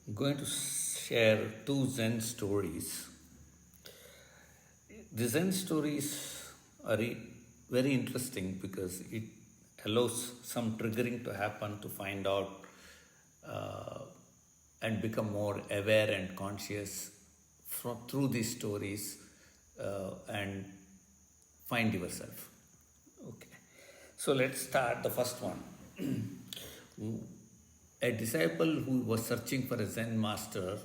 I'm going to share two Zen stories. The Zen stories are very interesting because it allows some triggering to happen to find out uh, and become more aware and conscious through these stories and find yourself. Okay, so let's start the first one. A disciple who was searching for a Zen master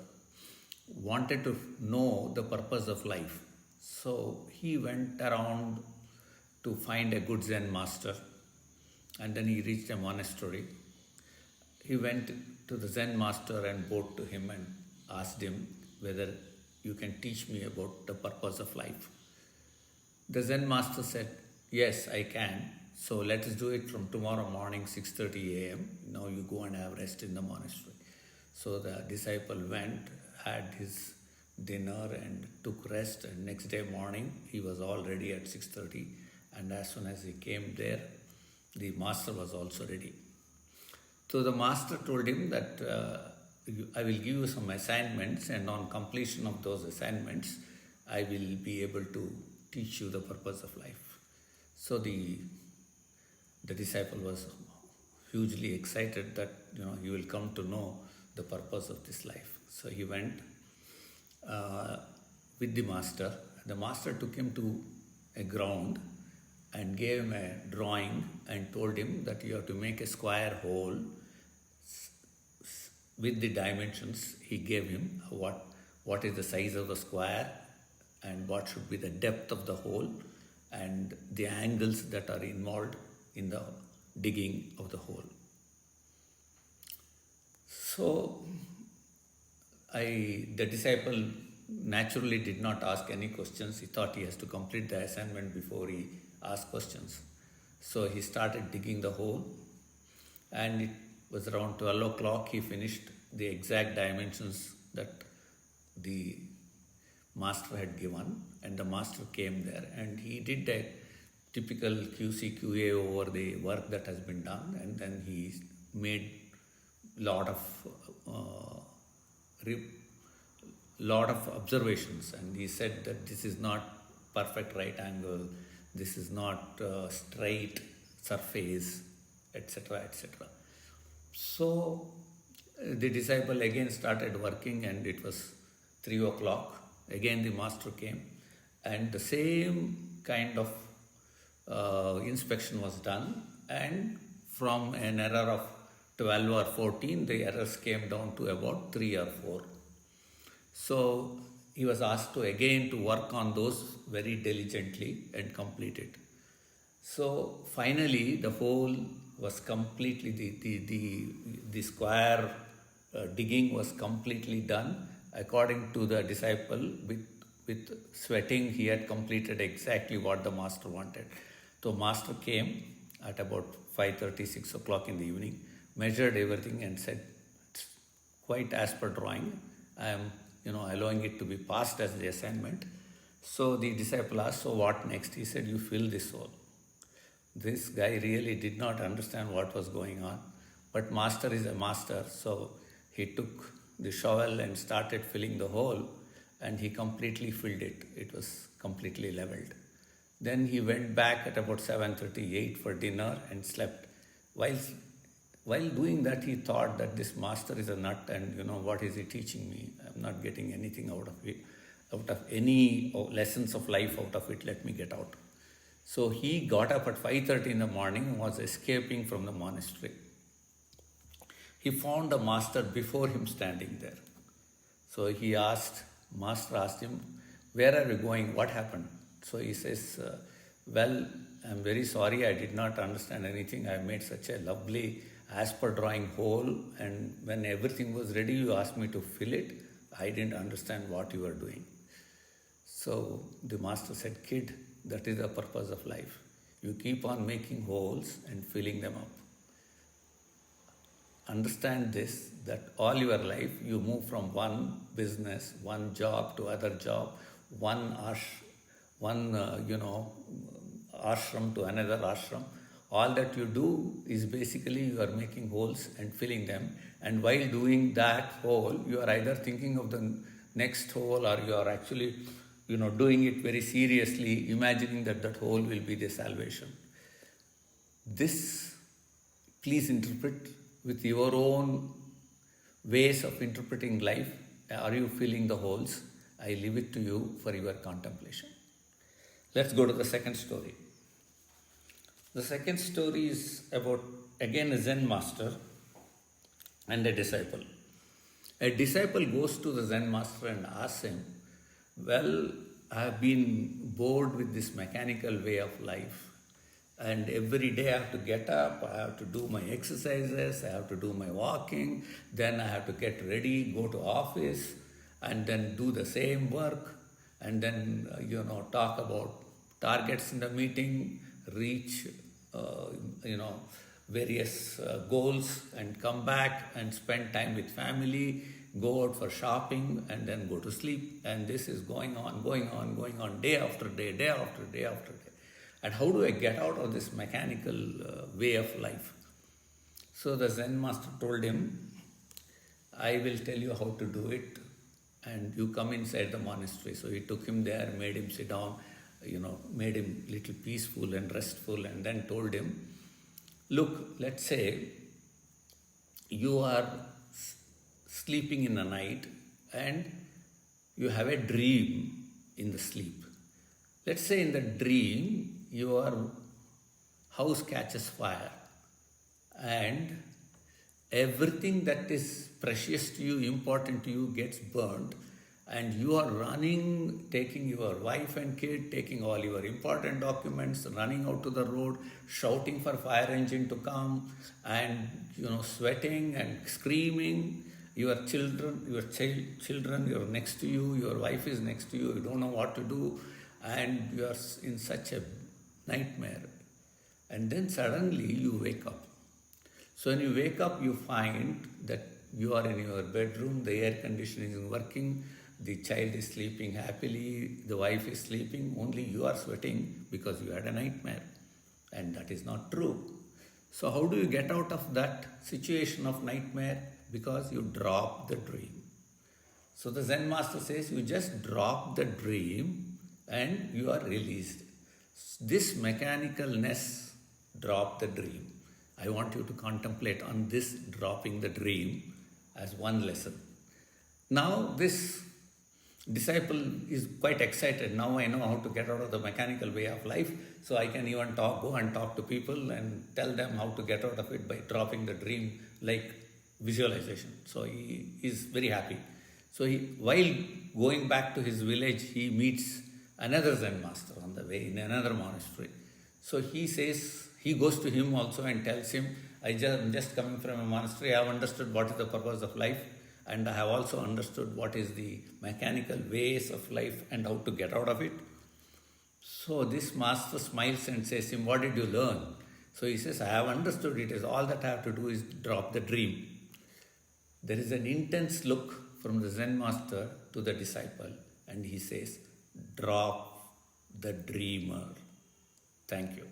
wanted to know the purpose of life. So he went around to find a good Zen master, and then he reached a monastery. He went to the Zen master and bowed to him and asked him whether you can teach me about the purpose of life. The Zen master said, "Yes, I can. So let us do it from tomorrow morning, 6:30 a.m. Now you go and have rest in the monastery." So the disciple went, had his dinner and took rest, and next day morning he was all ready at 6:30, and as soon as he came there, the master was also ready. So the master told him that I will give you some assignments, and on completion of those assignments I will be able to teach you the purpose of life. So the disciple was hugely excited that he will come to know the purpose of this life. So he went with the master. The master took him to a ground and gave him a drawing and told him that you have to make a square hole with the dimensions. He gave him what is the size of the square and what should be the depth of the hole and the angles that are involved in the digging of the hole. So the disciple naturally did not ask any questions. He thought he has to complete the assignment before he asked questions. So he started digging the hole, and it was around 12 o'clock he finished the exact dimensions that the master had given, and the master came there and he did a typical QC/QA over the work that has been done, and then he made lot of observations, and he said that this is not perfect right angle, this is not straight surface, etc., etc. So the disciple again started working, and it was 3 o'clock. Again the master came, and the same kind of inspection was done, and from an error of 12 or 14, the errors came down to about 3 or 4. So he was asked to again to work on those very diligently and complete it. So finally the hole was completely, the square digging was completely done. According to the disciple, with sweating, he had completed exactly what the master wanted. So master came at about 5:30, 6 o'clock in the evening, measured everything and said, "It's quite as per drawing. I am allowing it to be passed as the assignment." So the disciple asked, "So what next?" He said, "You fill this hole." This guy really did not understand what was going on, but master is a master, so he took the shovel and started filling the hole, and he completely filled it. It was completely leveled. Then he went back at about 7:38 for dinner and slept. While doing that, he thought that this master is a nut, and what is he teaching me? I'm not getting anything out of it, out of any lessons of life out of it. Let me get out. So he got up at 5:30 in the morning and was escaping from the monastery. He found the master before him standing there. So master asked him, "Where are you going? What happened?" So he says, "Well, I'm very sorry, I did not understand anything. I made such a lovely as per drawing hole, and when everything was ready, you asked me to fill it. I didn't understand what you were doing." So the master said, "Kid, that is the purpose of life. You keep on making holes and filling them up. Understand this, that all your life you move from one business, one job to other job, one ashram to another ashram. All that you do is basically you are making holes and filling them. And while doing that hole, you are either thinking of the next hole, or you are actually, doing it very seriously, imagining that that hole will be the salvation. This, please interpret with your own ways of interpreting life. Are you filling the holes? I leave it to you for your contemplation. Let's go to the second story. The second story is about, again, a Zen master and a disciple. A disciple goes to the Zen master and asks him, well, I have been bored with this mechanical way of life. And every day I have to get up, I have to do my exercises, I have to do my walking, then I have to get ready, go to office, and then do the same work, and then, talk about targets in the meeting, reach, various goals, and come back and spend time with family, go out for shopping, and then go to sleep. And this is going on, day after day, day after day after day. And how do I get out of this mechanical way of life? So the Zen master told him, I will tell you how to do it, and you come inside the monastery. So he took him there, made him sit down, made him little peaceful and restful, and then told him, look, let's say you are sleeping in the night and you have a dream in the sleep. Let's say in the dream, your house catches fire and everything that is precious to you, important to you, gets burned, and you are running, taking your wife and kid, taking all your important documents, running out to the road, shouting for fire engine to come, and sweating and screaming. Your children, you're next to you, your wife is next to you, you don't know what to do, and you are in such a nightmare. And then suddenly you wake up. So when you wake up, you find that you are in your bedroom, the air conditioning is working, the child is sleeping happily, the wife is sleeping, only you are sweating because you had a nightmare. And that is not true. So how do you get out of that situation of nightmare? Because you drop the dream. So the Zen master says, you just drop the dream and you are released. This mechanicalness, drop the dream. I want you to contemplate on this dropping the dream as one lesson. Now this disciple is quite excited. Now I know how to get out of the mechanical way of life, so I can even go and talk to people and tell them how to get out of it by dropping the dream, like visualization. So he is very happy. So while going back to his village, he meets another Zen master on the way in another monastery. So he goes to him also and tells him, I'm just coming from a monastery, I have understood what is the purpose of life, and I have also understood what is the mechanical ways of life and how to get out of it. So this master smiles and says to him, what did you learn? So he says, I have understood it is all that I have to do is drop the dream. There is an intense look from the Zen master to the disciple, and he says, drop the dreamer. Thank you.